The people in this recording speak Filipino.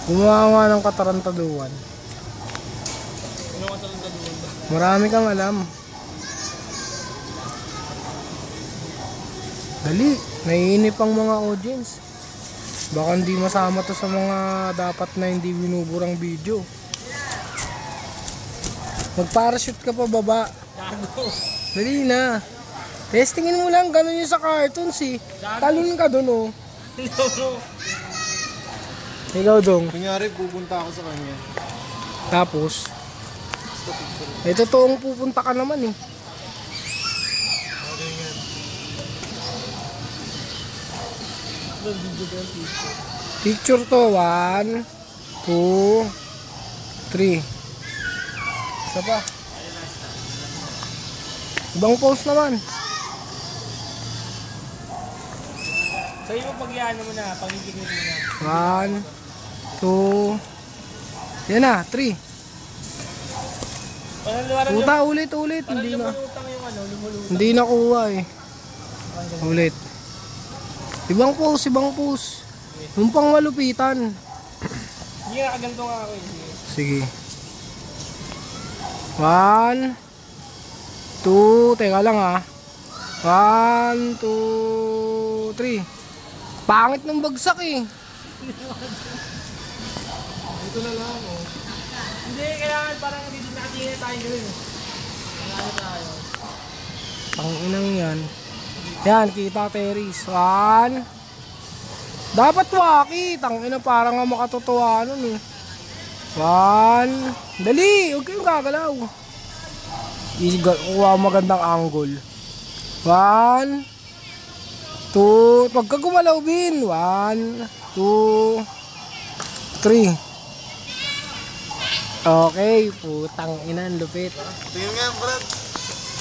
Gumawa nga ng katarantaduhan. Ano katarantaduhan ba? Marami kang alam. Dali, naiinip ang mga audience. Baka hindi masama to sa mga dapat na hindi binuburang video. Mag-parachute ka pa baba. Gago. Dali na. Testingin mo lang, ganun yung sa cartoons eh. Talon ka dun oh. Ikaw dong. Kunyari, pupunta ako sa kanya. Tapos, totoong pupunta ka naman eh. Picture to, 1, 2, 3. Isa pa. Ibang pose naman. Sa'yo mo pag-iano mo na, pag-ikikit mo na. 1, 2, yan na, 3. Puta, ulit. Hindi na. Lumulutang yung ano, lumulutang. Hindi nakuha eh. Ulit. Ibang pose. Yung pang malupitan. Hindi nga, kaganto nga ako eh. Sige. 1, 2, teka lang ah. 1, 2, 3. Pangit ng bagsak eh. Ito na lang oh. Hindi, kailangan parang dito nakatingin tayo gawin eh. Kailangan tayo. Panginang yan. Yan, kita Teris. 1. Dapat waki. Tangina parang nga makatotohanan eh. 1. Dali, huwag kayong gagalaw. Kuha magandang angle. 1, 2. Pag ka gumalaw bin. 1, 2, 3. Okay, putang ina, lupit. Tingin nga, Brad.